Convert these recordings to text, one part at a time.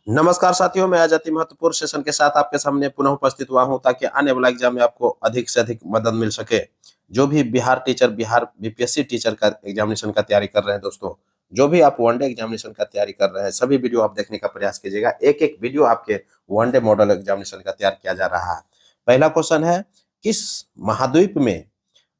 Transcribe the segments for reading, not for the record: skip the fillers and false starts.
नमस्कार साथियों, मैं आज अति महत्वपूर्ण सेशन के साथ आपके सामने पुनः उपस्थित हुआ हूं ताकि आने वाला एग्जाम में आपको अधिक से अधिक मदद मिल सके। जो भी बिहार बीपीएससी टीचर का एग्जामिनेशन का तैयारी कर रहे हैं दोस्तों, जो भी आप वनडे एग्जामिनेशन का तैयारी कर रहे हैं, सभी वीडियो आप देखने का प्रयास कीजिएगा। एक-एक वीडियो आपके वनडे मॉडल एग्जामिनेशन का तैयार किया जा रहा है। पहला क्वेश्चन है, किस महाद्वीप में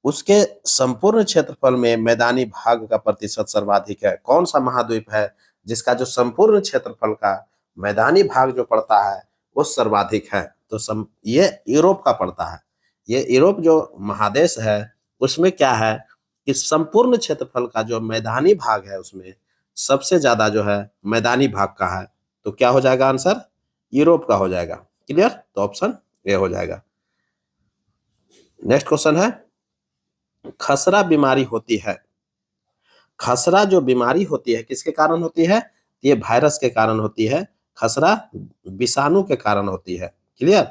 उसके संपूर्ण क्षेत्रफल में मैदानी भाग का प्रतिशत सर्वाधिक है? कौन सा महाद्वीप है जिसका जो संपूर्ण क्षेत्रफल का मैदानी भाग जो पड़ता है वो सर्वाधिक है? तो ये यूरोप का पड़ता है। ये यूरोप जो महादेश है उसमें क्या है कि संपूर्ण क्षेत्रफल का जो मैदानी भाग है उसमें सबसे ज्यादा जो है मैदानी भाग का है। तो क्या हो जाएगा आंसर? यूरोप का हो जाएगा। क्लियर? तो ऑप्शन ए हो जाएगा। नेक्स्ट क्वेश्चन है, खसरा बीमारी होती है। खसरा जो बीमारी होती है किसके कारण होती है? ये वायरस के कारण होती है। खसरा विषाणु के कारण होती है। क्लियर?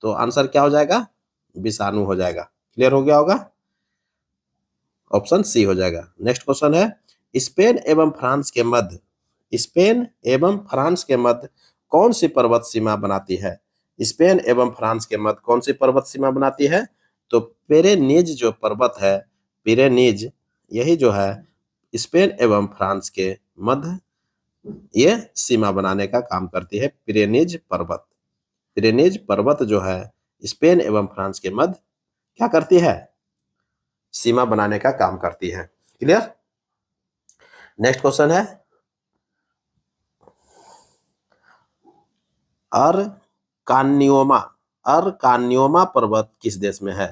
तो आंसर क्या हो जाएगा? विषाणु हो जाएगा। क्लियर हो गया होगा? ऑप्शन सी हो जाएगा। नेक्स्ट क्वेश्चन है, स्पेन एवं फ्रांस के मध्य कौन सी पर्वत सीमा बनाती है? स्पेन एवं फ्रांस के मध्य कौन सी पर्वत सीमा बनाती है? तो पेरेनीज जो पर्वत है, पेरेनीज, यही जो है स्पेन एवं फ्रांस के मध्य ये सीमा बनाने का काम करती है। पिरेनीज पर्वत जो है स्पेन एवं फ्रांस के मध्य क्या करती है? सीमा बनाने का काम करती है। क्लियर? नेक्स्ट क्वेश्चन है, अर्कान्योमा पर्वत किस देश में है?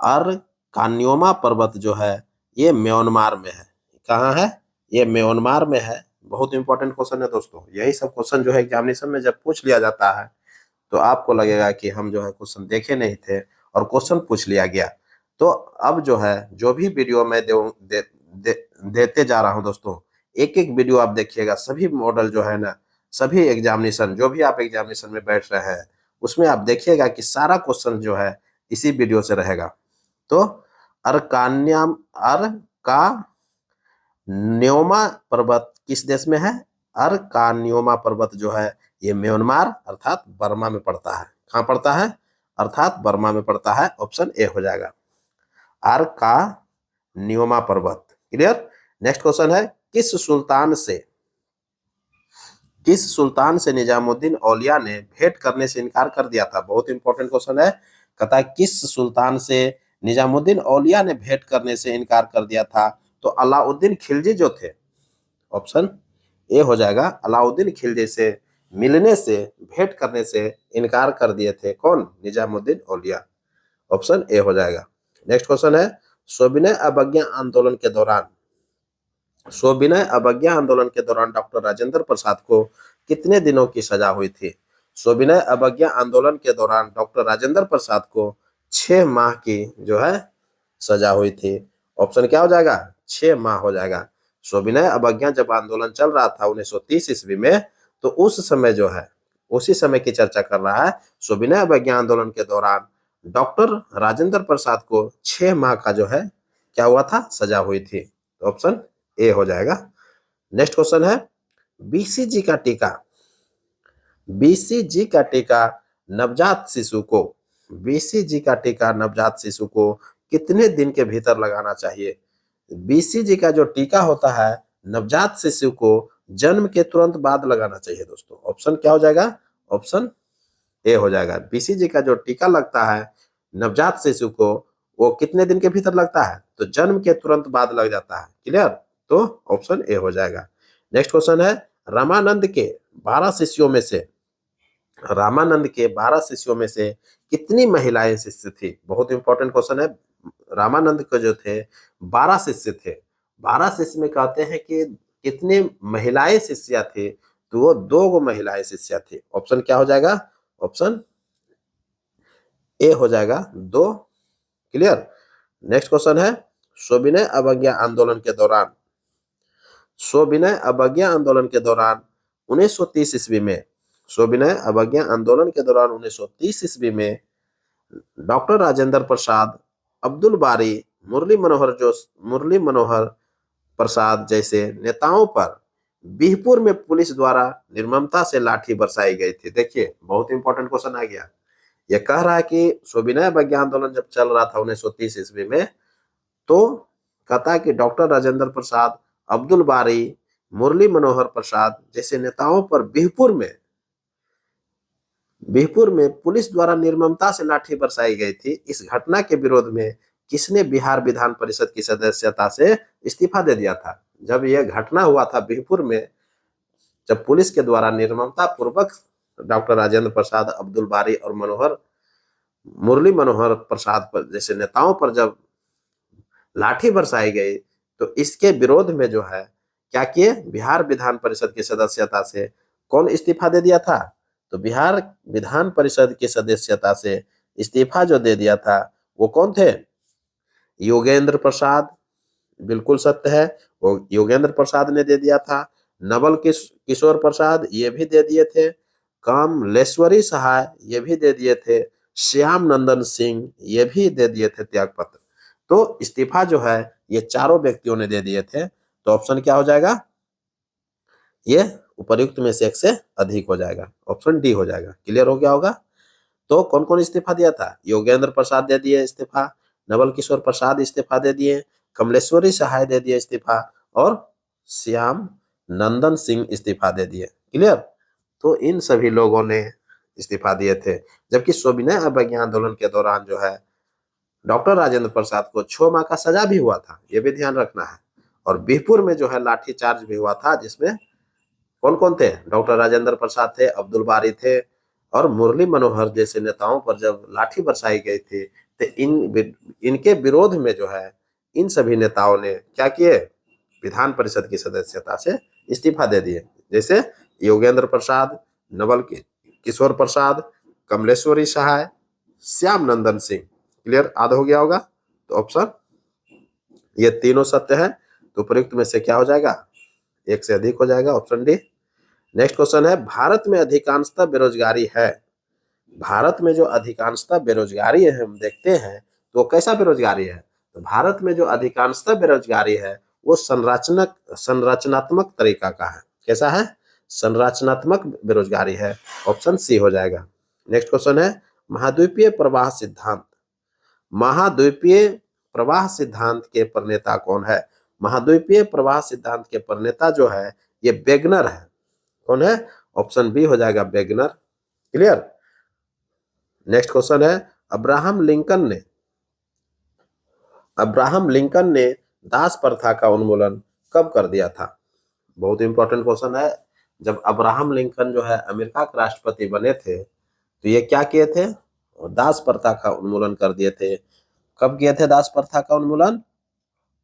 अर्कान्योमा पर्वत जो है ये म्यांमार में है। कहाँ है? ये म्यांमार में है। बहुत इंपॉर्टेंट क्वेश्चन है दोस्तों। यही सब क्वेश्चन जो है एग्जामिनेशन में जब पूछ लिया जाता है तो आपको लगेगा कि हम जो है क्वेश्चन देखे नहीं थे और क्वेश्चन पूछ लिया गया। तो अब जो है जो भी वीडियो मैं देते जा रहा हूं दोस्तों, एक एक वीडियो आप देखिएगा। सभी मॉडल जो है ना, सभी एग्जामिनेशन जो भी आप एग्जामिनेशन में बैठ रहे हैं उसमें आप देखिएगा कि सारा क्वेश्चन जो है इसी वीडियो से रहेगा। तो अर्कान्योमा पर्वत किस देश में है? अर्कान्योमा पर्वत जो है ये म्यांमार अर्थात बर्मा में पड़ता है। कहाँ पड़ता है? अर्थात बर्मा में पड़ता है। ऑप्शन ए हो जाएगा, अर्कान्योमा पर्वत। क्लियर? नेक्स्ट क्वेश्चन है, किस सुल्तान से निजामुद्दीन औलिया ने भेंट करने से इनकार कर दिया था? बहुत इंपॉर्टेंट क्वेश्चन है। कहता है किस सुल्तान से निजामुद्दीन औलिया ने भेंट करने से इनकार कर दिया था? तो अलाउद्दीन खिलजी जो थे। ऑप्शन ए हो जाएगा, अलाउद्दीन खिलजी से मिलने से, भेंट करने से इनकार कर दिए थे। कौन? निजामुद्दीन औलिया। ऑप्शन ए हो जाएगा। नेक्स्ट क्वेश्चन है, सविनय अवज्ञा आंदोलन के दौरान डॉक्टर राजेंद्र प्रसाद को कितने दिनों की सजा हुई थी? सविनय अवज्ञा आंदोलन के दौरान डॉक्टर राजेंद्र प्रसाद को 6 माह की जो है सजा हुई थी। ऑप्शन क्या हो जाएगा? 6 माह हो जाएगा। सविनय अवज्ञा जब आंदोलन चल रहा था 1930 ईस्वी में, तो उस समय जो है उसी समय की चर्चा कर रहा है। सविनय अवज्ञा आंदोलन के दौरान डॉक्टर राजेंद्र प्रसाद को 6 माह का जो है क्या हुआ था? सजा हुई थी। तो ऑप्शन ए हो जाएगा। नेक्स्ट क्वेश्चन है, बीसीजी का टीका बीसीजी का टीका नवजात शिशु को बीसीजी का टीका नवजात शिशु को कितने दिन के भीतर लगाना चाहिए? बीसीजी का जो टीका होता है नवजात शिशु को जन्म के तुरंत बाद लगाना चाहिए दोस्तों। ऑप्शन क्या हो जाएगा? ऑप्शन ए हो जाएगा। बीसीजी का जो टीका लगता है नवजात शिशु को वो कितने दिन के भीतर लगता है? तो जन्म के तुरंत बाद लग जाता है। क्लियर? तो ऑप्शन ए हो जाएगा। नेक्स्ट क्वेश्चन है, रामानंद के 12 शिष्यों में से कितनी महिलाएं शिष्य थी? बहुत इंपॉर्टेंट क्वेश्चन है। रामानंद के जो थे 12 शिष्य थे। 12 शिष्य में कहते हैं कि कितनी महिलाएं शिष्या थी? तो वो 2 महिलाएं शिष्या थी। ऑप्शन क्या हो जाएगा? ऑप्शन ए हो जाएगा, 2। क्लियर? नेक्स्ट क्वेश्चन है, सविनय अवज्ञा आंदोलन के दौरान 1930 ईस्वी में डॉक्टर राजेंद्र प्रसाद, अब्दुल बारी, मुरली मनोहर प्रसाद जैसे नेताओं पर बिहपुर में पुलिस द्वारा निर्ममता से लाठी बरसाई गई थी। देखिए बहुत इंपॉर्टेंट क्वेश्चन आ गया। यह कह रहा है कि सविनय अवज्ञा आंदोलन जब चल रहा था 1930 ईस्वी में, तो कहता है कि डॉक्टर राजेंद्र प्रसाद, अब्दुल बारी, मुरली मनोहर प्रसाद जैसे नेताओं पर बिहपुर में पुलिस द्वारा निर्ममता से लाठी बरसाई गई थी। इस घटना के विरोध में किसने बिहार विधान परिषद की सदस्यता से इस्तीफा दे दिया था? जब यह घटना हुआ था बिहपुर में, जब पुलिस के द्वारा निर्ममता पूर्वक डॉक्टर राजेंद्र प्रसाद, अब्दुल बारी और मुरली मनोहर प्रसाद पर जैसे नेताओं पर जब लाठी बरसाई गई, तो इसके विरोध में जो है क्या किए, बिहार विधान परिषद की सदस्यता से कौन इस्तीफा दे दिया था? तो बिहार विधान परिषद की सदस्यता से इस्तीफा जो दे दिया था वो कौन थे? योगेंद्र प्रसाद, बिल्कुल सत्य है, वो योगेंद्र प्रसाद ने दे दिया था। किशोर प्रसाद ये भी दे दिए थे। कमलेश्वरी सहाय ये भी दे दिए थे। श्याम नंदन सिंह ये भी दे दिए थे त्यागपत्र। तो इस्तीफा जो है ये चारों व्यक्तियों ने दे दिए थे। तो ऑप्शन क्या हो जाएगा? ये उपर्युक्त में से एक से अधिक हो जाएगा, ऑप्शन डी हो जाएगा। क्लियर हो गया होगा? तो कौन कौन इस्तीफा दिया था? योगेंद्र प्रसाद दे दिए इस्तीफा, नवल किशोर प्रसाद इस्तीफा दे दिए, कमलेश्वरी सहाय दे दिए इस्तीफा, और श्याम नंदन सिंह इस्तीफा दे दिए। क्लियर? तो इन सभी लोगों ने इस्तीफा दिए थे। जबकि सविनय अवज्ञा आंदोलन के दौरान जो है डॉक्टर राजेंद्र प्रसाद को 6 माह का सजा भी हुआ था, ये भी ध्यान रखना है। और बिहपुर में जो है लाठीचार्ज भी हुआ था, जिसमें कौन कौन थे? डॉक्टर राजेंद्र प्रसाद थे, अब्दुल बारी थे, और मुरली मनोहर जैसे नेताओं पर जब लाठी बरसाई गई थी, तो इनके विरोध में जो है इन सभी नेताओं ने क्या किए? विधान परिषद की सदस्यता से इस्तीफा दे दिए। जैसे योगेंद्र प्रसाद, किशोर प्रसाद, कमलेश्वरी सहाय, श्याम नंदन सिंह। क्लियर? आधा हो गया होगा? तो ऑप्शन ये तीनों सत्य है। तो उपयुक्त में से क्या हो जाएगा? एक से अधिक हो जाएगा, ऑप्शन डी। नेक्स्ट क्वेश्चन है, भारत में अधिकांशतः बेरोजगारी है। भारत में जो अधिकांशतः बेरोजगारी है हम देखते हैं, तो कैसा बेरोजगारी है? तो भारत में जो अधिकांशतः बेरोजगारी है वो संरचनात्मक तरीका का है। कैसा है? संरचनात्मक बेरोजगारी है, ऑप्शन सी हो जाएगा। नेक्स्ट क्वेश्चन है, महाद्वीपीय प्रवाह सिद्धांत। महाद्वीपीय प्रवाह सिद्धांत के प्रणेता कौन है? महाद्वीपीय प्रवाह सिद्धांत के प्रणेता जो है ये वेगनर है। कौन है? ऑप्शन बी हो जाएगा, वेगनर। क्लियर? नेक्स्ट क्वेश्चन है, अब्राहम लिंकन ने दास प्रथा का उन्मूलन कब कर दिया था? बहुत इंपॉर्टेंट क्वेश्चन है। जब अब्राहम लिंकन जो है अमेरिका के राष्ट्रपति बने थे, तो ये क्या किए थे? दास प्रथा का उन्मूलन कर दिए थे। कब किए थे दास प्रथा का उन्मूलन?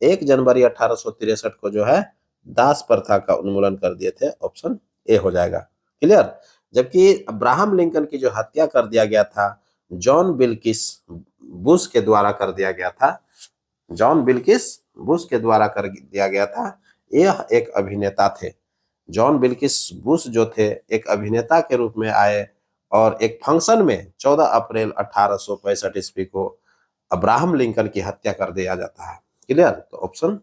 1 जनवरी 1863 को जो है दास प्रथा का उन्मूलन कर दिए थे, ऑप्शन ए हो जाएगा। क्लियर? जबकि अब्राहम लिंकन की जो हत्या कर दिया गया था जॉन बिल्किस बुश के द्वारा कर दिया गया था। जॉन बिल्किस बुश के द्वारा कर दिया गया था। यह एक अभिनेता थे। जॉन बिल्किस बुश जो थे एक अभिनेता के रूप में आए और एक फंक्शन में 14 अप्रैल 1865 ईस्वी को अब्राहम लिंकन की हत्या कर दिया जाता है। क्लियर? तो ऑप्शन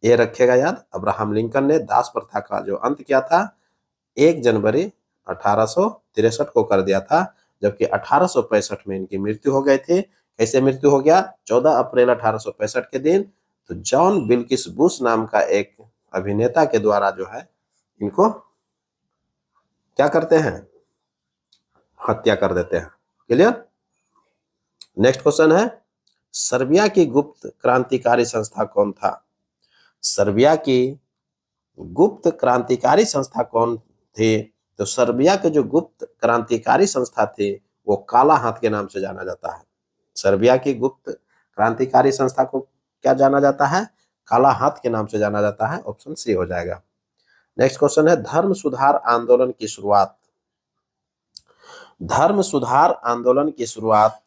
ए रखेगा याद। अब्राहम लिंकन ने दास प्रथा का जो अंत किया था 1 जनवरी 1863 को कर दिया था, जबकि 1865 में इनकी मृत्यु हो गई थी। कैसे मृत्यु हो गया? 14 अप्रैल 1865 के दिन, तो जॉन बिल्किस बुश नाम का एक अभिनेता के द्वारा जो है इनको क्या करते हैं? हत्या कर देते हैं। क्लियर? नेक्स्ट क्वेश्चन है, सर्बिया की गुप्त क्रांतिकारी संस्था कौन था? सर्बिया की गुप्त क्रांतिकारी संस्था कौन थी? तो सर्बिया के जो गुप्त क्रांतिकारी संस्था थी वो काला हाथ के नाम से जाना जाता है। सर्बिया की गुप्त क्रांतिकारी संस्था को क्या जाना जाता है? काला हाथ के नाम से जाना जाता है, ऑप्शन सी हो जाएगा। नेक्स्ट क्वेश्चन है, धर्म सुधार आंदोलन की शुरुआत। धर्म सुधार आंदोलन की शुरुआत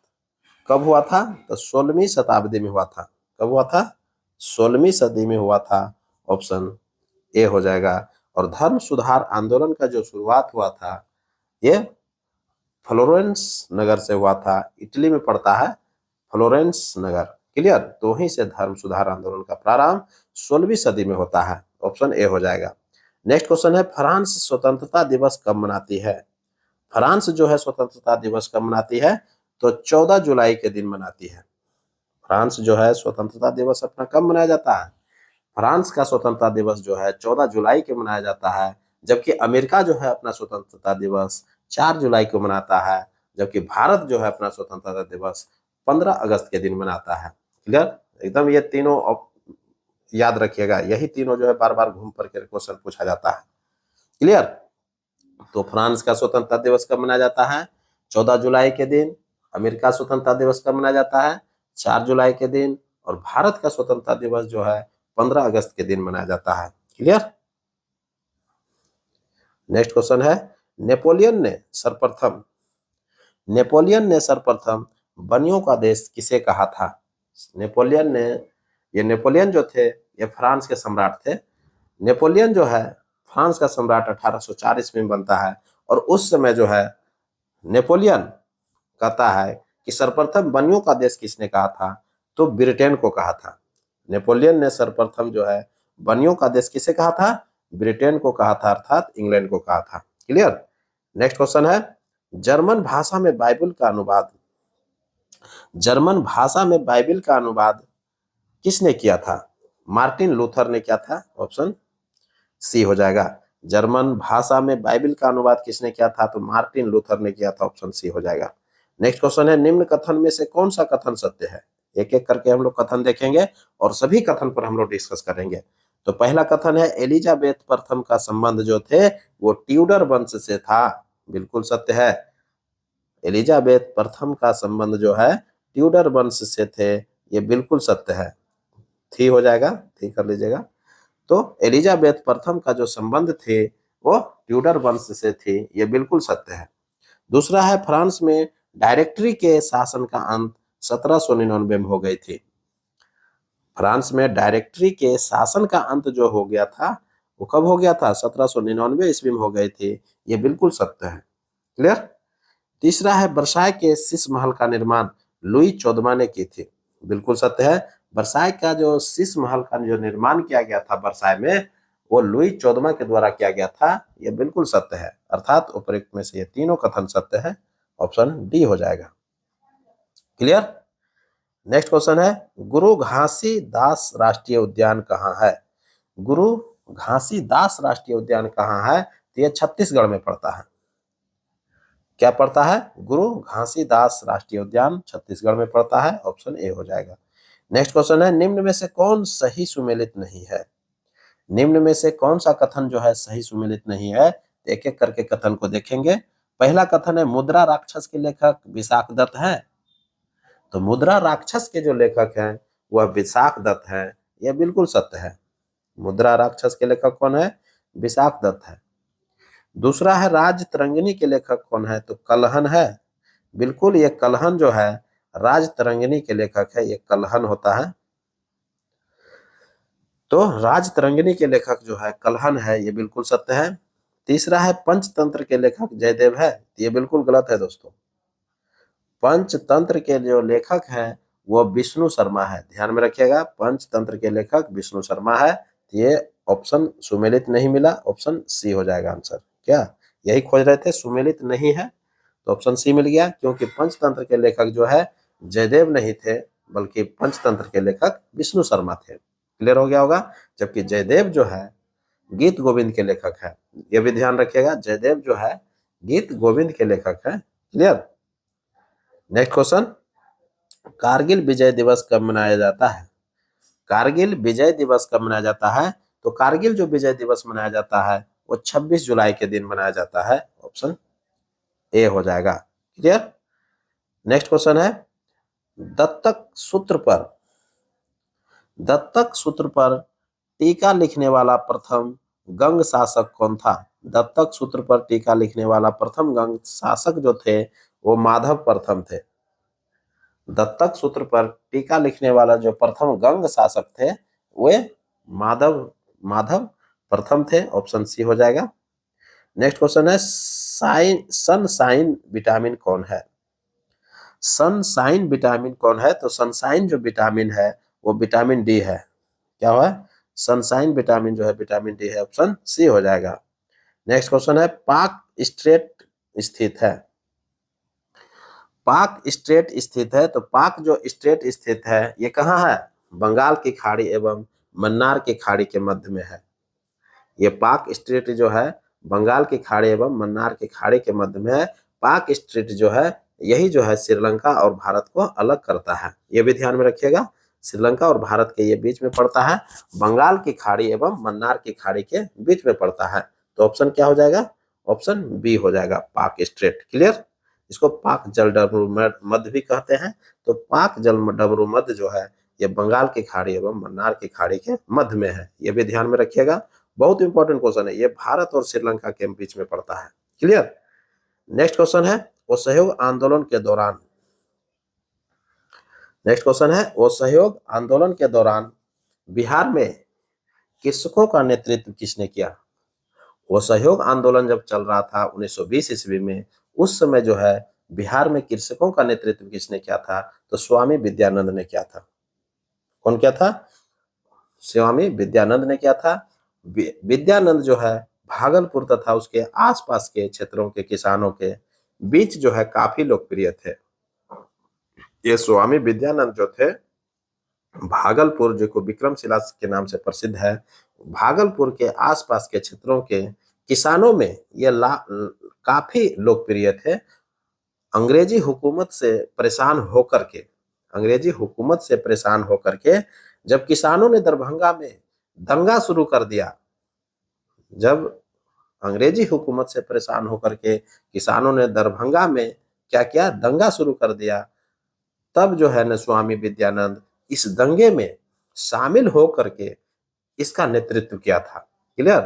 कब हुआ था? तो 16वीं शताब्दी में हुआ था। कब हुआ था? 16वीं सदी में हुआ था, ऑप्शन ए हो जाएगा। और धर्म सुधार आंदोलन का जो शुरुआत हुआ था ये फ्लोरेंस नगर से हुआ था। इटली में पड़ता है फ्लोरेंस नगर। क्लियर? तो वहीं से धर्म सुधार आंदोलन का प्रारंभ 16वीं सदी में होता है, ऑप्शन ए हो जाएगा। नेक्स्ट क्वेश्चन है फ्रांस स्वतंत्रता दिवस कब मनाती है? फ्रांस जो है स्वतंत्रता दिवस कब मनाती है? तो 14 जुलाई के दिन मनाती है। फ्रांस जो है स्वतंत्रता दिवस अपना कब मनाया जाता है? फ्रांस का स्वतंत्रता दिवस जो है 14 जुलाई को मनाया जाता है, जबकि अमेरिका जो है अपना स्वतंत्रता दिवस 4 जुलाई को मनाता है, जबकि भारत जो है अपना स्वतंत्रता दिवस 15 अगस्त के दिन मनाता है। क्लियर? एकदम ये तीनों याद रखिएगा, यही तीनों जो है बार बार घूम फिर के क्वेश्चन पूछा जाता है। क्लियर? तो फ्रांस का स्वतंत्रता दिवस कब मनाया जाता है? 14 जुलाई के दिन। अमेरिका स्वतंत्रता दिवस कब मनाया जाता है? 4 जुलाई के दिन। और भारत का स्वतंत्रता दिवस जो है 15 अगस्त के दिन मनाया जाता है। क्लियर? नेक्स्ट क्वेश्चन है नेपोलियन ने सर्वप्रथम बनियों का देश किसे कहा था? नेपोलियन जो थे ये फ्रांस के सम्राट थे। नेपोलियन जो है फ्रांस का सम्राट 1804 ईस्वी में बनता है, और उस समय जो है नेपोलियन कहता है कि सर्वप्रथम बनियों का देश किसने कहा था? तो ब्रिटेन को कहा था। नेपोलियन ने सर्वप्रथम जो है बनियों का देश किसे कहा था? ब्रिटेन को कहा था, अर्थात इंग्लैंड को कहा था। क्लियर? नेक्स्ट क्वेश्चन है जर्मन भाषा में बाइबल का अनुवाद किसने किया था? मार्टिन लूथर ने किया था। ऑप्शन सी हो जाएगा। जर्मन भाषा में बाइबल का अनुवाद किसने किया था? तो मार्टिन लूथर ने किया था। ऑप्शन सी हो जाएगा। नेक्स्ट क्वेश्चन है निम्न कथन में से कौन सा कथन सत्य है? एक एक करके हम लोग कथन देखेंगे और सभी कथन पर हम लोग डिस्कस करेंगे। तो पहला कथन है एलिजाबेथ प्रथम का संबंध जो थे वो ट्यूडर वंश से था। बिल्कुल सत्य है। एलिजाबेथ प्रथम का संबंध जो है ट्यूडर वंश से थे, ये बिल्कुल सत्य है। थी हो जाएगा, थी कर लीजिएगा। तो एलिजाबेथ प्रथम का जो संबंध थे वो ट्यूडर वंश से थे, ये बिल्कुल सत्य है। दूसरा है फ्रांस में डायरेक्टरी के शासन का अंत 1799 में हो गई थी। फ्रांस में डायरेक्टरी के शासन का अंत जो हो गया था वो कब हो गया था? 1799 ईस्वी में हो गई थी, ये बिल्कुल सत्य है। क्लियर? तीसरा है वर्साय के शीश महल का निर्माण लुई 14वां ने की थी। बिल्कुल सत्य है। वर्साय का जो शीश महल का जो निर्माण किया गया था वर्साय में, वो लुई 14वां के द्वारा किया गया था, ये बिल्कुल सत्य है। अर्थात उपरोक्त में से ये तीनों कथन सत्य है। ऑप्शन डी हो जाएगा। क्लियर? नेक्स्ट क्वेश्चन है गुरु घासीदास राष्ट्रीय उद्यान कहाँ है? गुरु घासीदास राष्ट्रीय उद्यान कहाँ है? तो ये छत्तीसगढ़ में पड़ता है। क्या पड़ता है? गुरु घासीदास राष्ट्रीय उद्यान छत्तीसगढ़ में पड़ता है। ऑप्शन ए हो जाएगा। नेक्स्ट क्वेश्चन है निम्न में से कौन सही सुमेलित नहीं है? निम्न में से कौन सा कथन जो है सही सुमेलित नहीं है? एक एक करके कथन को देखेंगे। पहला कथन है मुद्रा राक्षस के लेखक विशाख दत्त है। तो मुद्रा राक्षस के जो लेखक हैं वह विशाख दत्त हैं, यह बिल्कुल सत्य है। मुद्रा राक्षस के लेखक कौन है? विशाख दत्त है। दूसरा है राज तरंगिणी के लेखक कौन है? तो कलहन है। बिल्कुल, ये कलहन जो है राज तरंगिणी के लेखक है, ये कलहन होता है। तो राज तरंगिणी के लेखक जो है कलहन है, ये बिल्कुल सत्य है। तीसरा है पंचतंत्र के लेखक जयदेव है, ये बिल्कुल गलत है दोस्तों। पंचतंत्र के जो लेखक हैं वो विष्णु शर्मा है। ध्यान में रखिएगा, पंचतंत्र के लेखक विष्णु शर्मा है। ये ऑप्शन सुमेलित नहीं मिला, ऑप्शन सी हो जाएगा आंसर। क्या यही खोज रहे थे? सुमेलित नहीं है तो ऑप्शन सी मिल गया, क्योंकि पंचतंत्र के लेखक जो है जयदेव नहीं थे, बल्कि पंचतंत्र के लेखक विष्णु शर्मा थे। क्लियर हो गया होगा। जबकि जयदेव जो है गीत गोविंद के लेखक है, ये भी ध्यान रखिएगा, जयदेव जो है गीत गोविंद के लेखक है। क्लियर? नेक्स्ट क्वेश्चन कारगिल विजय दिवस कब मनाया जाता है? कारगिल विजय दिवस कब मनाया जाता है? तो कारगिल जो विजय दिवस मनाया जाता है वो 26 जुलाई के दिन मनाया जाता है। ऑप्शन ए हो जाएगा। क्लियर? नेक्स्ट क्वेश्चन है दत्तक सूत्र पर टीका लिखने वाला प्रथम गंग शासक कौन था? दत्तक सूत्र पर टीका लिखने वाला प्रथम गंग शासक जो थे वो माधव प्रथम थे। दत्तक सूत्र पर टीका लिखने वाला जो प्रथम गंग शासक थे वे माधव प्रथम थे। ऑप्शन सी हो जाएगा। नेक्स्ट क्वेश्चन है सनसाइन विटामिन कौन है? सनसाइन विटामिन कौन है? तो सनसाइन जो विटामिन है वो विटामिन डी है। क्या हुआ? सनशाइन विटामिन जो है विटामिन डी है, ऑप्शन सी हो जाएगा। नेक्स्ट क्वेश्चन है पाक स्ट्रेट स्थित है। पाक स्ट्रेट स्थित है, तो पाक जो स्ट्रेट स्थित है ये कहाँ है? बंगाल की खाड़ी एवं मन्नार की खाड़ी के मध्य में है। ये पाक स्ट्रेट जो है बंगाल की खाड़ी एवं मन्नार की खाड़ी के मध्य में है। पाक स्ट्रेट जो है यही जो है श्रीलंका और भारत को अलग करता है, ये भी ध्यान में रखिएगा। श्रीलंका और भारत के ये बीच में पड़ता है, बंगाल की खाड़ी एवं मन्नार की खाड़ी के बीच में पड़ता है। तो ऑप्शन क्या हो जाएगा? ऑप्शन बी हो जाएगा, पाक स्ट्रेट। क्लियर? इसको पाक जल डमरू मध्य भी कहते हैं। तो पाक जल डमरू मध्य जो है ये बंगाल की खाड़ी एवं मन्नार की खाड़ी के मध्य में है, ये भी ध्यान में रखिएगा। बहुत इंपॉर्टेंट क्वेश्चन है, ये भारत और श्रीलंका के बीच में पड़ता है। क्लियर? नेक्स्ट क्वेश्चन है असहयोग आंदोलन के दौरान। नेक्स्ट क्वेश्चन है असहयोग आंदोलन के दौरान बिहार में कृषकों का नेतृत्व किसने किया? असहयोग आंदोलन जब चल रहा था 1920 ईस्वी में, उस समय जो है बिहार में कृषकों का नेतृत्व किसने किया था? तो स्वामी विद्यानंद ने किया था। कौन किया था? स्वामी विद्यानंद ने किया था। विद्यानंद जो है भागलपुर तथा उसके आसपास के क्षेत्रों के किसानों के बीच जो है काफी लोकप्रिय थे। ये स्वामी विद्यानंद जो थे भागलपुर, जो को विक्रमशिला के नाम से प्रसिद्ध है, भागलपुर के आसपास के क्षेत्रों के किसानों में ये काफी लोकप्रिय थे। अंग्रेजी हुकूमत से परेशान होकर के, अंग्रेजी हुकूमत से परेशान होकर के जब किसानों ने दरभंगा में दंगा शुरू कर दिया, जब अंग्रेजी हुकूमत से परेशान होकर के किसानों ने दरभंगा में क्या किया? दंगा शुरू कर दिया। तब जो है न स्वामी विद्यानंद इस दंगे में शामिल होकर के इसका नेतृत्व किया था। क्लियर?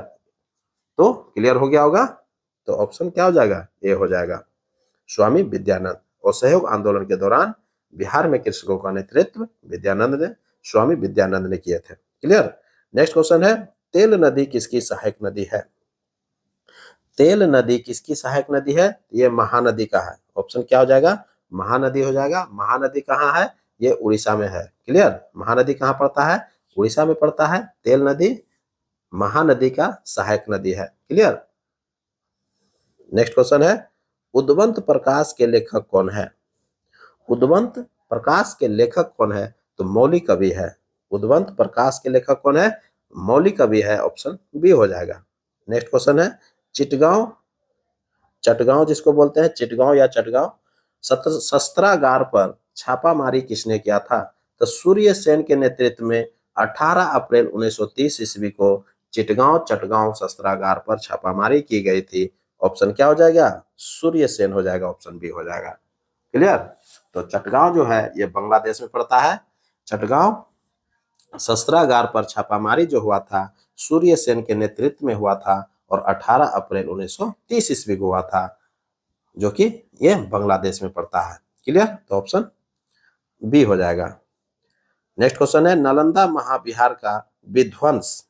तो क्लियर हो गया होगा। तो ऑप्शन क्या हो जाएगा? ए हो जाएगा, स्वामी विद्यानंद। असहयोग आंदोलन के दौरान बिहार में कृषकों का नेतृत्व विद्यानंद ने, स्वामी विद्यानंद ने किए थे। क्लियर? नेक्स्ट क्वेश्चन है तेल नदी किसकी सहायक नदी है? तेल नदी किसकी सहायक नदी है? ये महानदी का है। ऑप्शन क्या हो जाएगा? महानदी हो जाएगा। महानदी कहाँ है? ये उड़ीसा में है। क्लियर? महानदी कहाँ पड़ता है? उड़ीसा में पड़ता है। तेल नदी महानदी का सहायक नदी है। क्लियर? नेक्स्ट क्वेश्चन है उद्वंत प्रकाश के लेखक कौन है? उद्वंत प्रकाश के लेखक कौन है? तो मौली कवि है। उद्वंत प्रकाश के लेखक कौन है? मौली कवि है। ऑप्शन बी हो जाएगा। नेक्स्ट क्वेश्चन है चिटगांव, चटगांव जिसको बोलते हैं, चिटगांव या चटगांव शस्त्रागार पर छापामारी किसने किया था? तो सूर्य सेन के नेतृत्व में 18 अप्रैल 1930 ईस्वी को चिटगांव चटगांव शस्त्रागार पर छापामारी की गई थी। ऑप्शन क्या हो जाएगा? सूर्य सेन हो जाएगा। ऑप्शन बी हो जाएगा। क्लियर? तो चटगांव जो है ये बांग्लादेश में पड़ता है। चटगांव शस्त्रागार पर छापामारी जो हुआ था सूर्य सेन के नेतृत्व में हुआ था और 18 अप्रैल 1930 ईस्वी को हुआ था, जो कि ये बांग्लादेश में पड़ता है। क्लियर? तो ऑप्शन बी हो जाएगा। नेक्स्ट क्वेश्चन है नालंदा महाविहार का विध्वंस,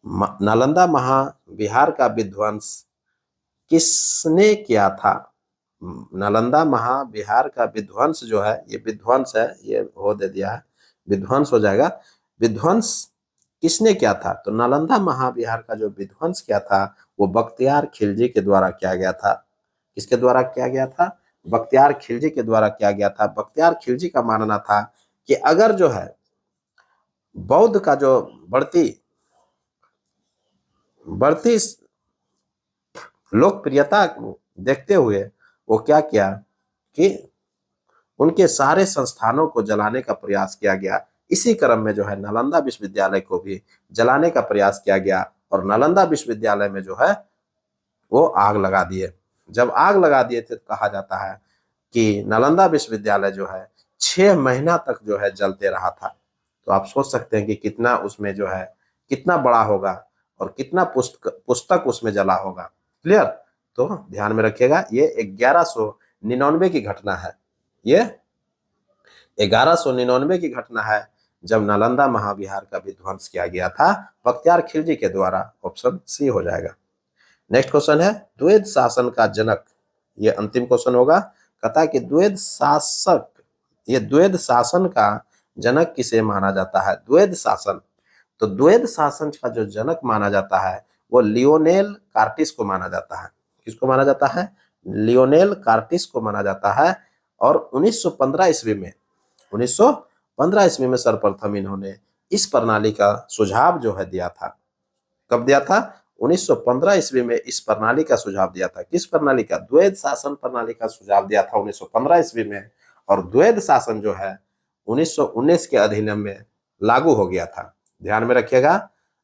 नालंदा महाविहार का विध्वंस किसने किया था? नालंदा महाविहार का विध्वंस जो है ये विध्वंस है, ये हो दे दिया है, विध्वंस हो जाएगा। विध्वंस किसने किया था? तो नालंदा महाविहार का जो विध्वंस किया था वो बख्तियार खिलजी के द्वारा किया गया था। किसके द्वारा किया गया था? बख्तियार खिलजी के द्वारा किया गया था। बख्तियार खिलजी का मानना था कि अगर जो है बौद्ध का जो बढ़ती लोकप्रियता को देखते हुए वो क्या किया कि उनके सारे संस्थानों को जलाने का प्रयास किया गया। इसी क्रम में जो है नालंदा विश्वविद्यालय को भी जलाने का प्रयास किया गया और नालंदा विश्वविद्यालय में जो है वो आग लगा दिए। जब आग लगा दिए थे तो कहा जाता है कि नालंदा विश्वविद्यालय जो है 6 महीना तक जो है जलते रहा था। तो आप सोच सकते हैं कि कितना उसमें जो है कितना बड़ा होगा और कितना पुस्तक उसमें जला होगा। क्लियर? तो ध्यान में रखिएगा ये 1199 की घटना है। ये 1199 की घटना है जब नालंदा महाविहार का विध्वंस किया गया था बख्तियार खिलजी के द्वारा। ऑप्शन सी हो जाएगा। नेक्स्ट क्वेश्चन है द्वैध शासन का जनक, ये अंतिम क्वेश्चन होगा। कहता है कि द्वैध शासन का जनक किसे माना जाता है? द्वैध शासन, तो द्वैध शासन का जो जनक माना जाता है वो लियोनेल कार्टिस को माना जाता है। किसको माना जाता है? लियोनेल कार्टिस को माना जाता है। और 1915 ईस्वी में 1915 ईस्वी में सर्वप्रथम इन्होंने इस प्रणाली का सुझाव जो है दिया था। कब दिया था? 1915 ईस्वी में इस प्रणाली का सुझाव दिया था। किस प्रणाली का? द्वैध शासन प्रणाली का सुझाव दिया था 1915 ईस्वी में। और द्वैध शासन जो है 1919 के अधिनियम में लागू हो गया था। ध्यान में रखिएगा,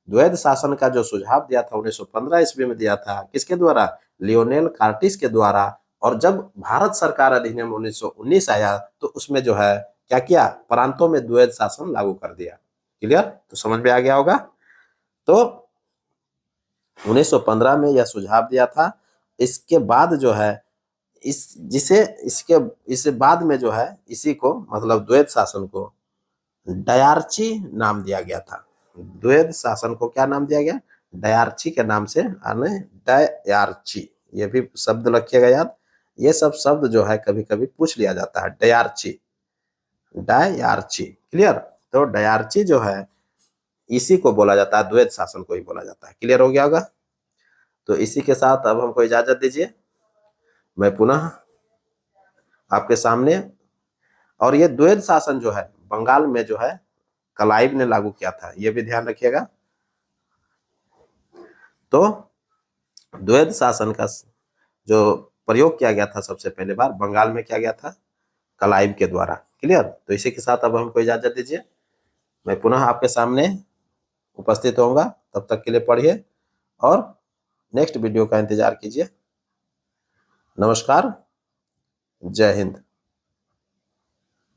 द्वैध शासन का जो सुझाव दिया था 1915 ईस्वी में दिया था, किसके द्वारा? लियोनेल कार्टिस के द्वारा। और जब भारत सरकार अधिनियम 1919 आया तो उसमें जो है क्या किया? प्रांतों में द्वैध शासन लागू कर दिया। क्लियर? तो समझ में आ गया होगा। तो 1915 में यह सुझाव दिया था। इसके बाद जो है इसके बाद में जो है इसी को मतलब द्वैध शासन को डायार्ची नाम दिया गया था। द्वैध शासन को क्या नाम दिया गया? डायार्ची के नाम से, आने डायार्ची, ये भी शब्द रखिएगा याद। ये सब शब्द जो है कभी कभी पूछ लिया जाता है। डायार्ची, डायार्ची, क्लियर? तो डायार्ची जो है इसी को बोला जाता है, द्वैध शासन को ही बोला जाता है। क्लियर हो गया होगा। तो इसी के साथ अब हमको इजाजत दीजिए, मैं पुनः आपके सामने। और ये द्वैध शासन जो है बंगाल में जो है क्लाइव ने लागू किया था, ये भी ध्यान रखिएगा। तो द्वैध शासन का जो प्रयोग किया गया था सबसे पहले बार बंगाल में किया गया था, क्लाइव के द्वारा। क्लियर? तो इसी के साथ अब हमको इजाजत दीजिए, मैं पुनः आपके सामने उपस्थित होऊंगा। तब तक के लिए पढ़िए और नेक्स्ट वीडियो का इंतजार कीजिए। नमस्कार, जय हिंद।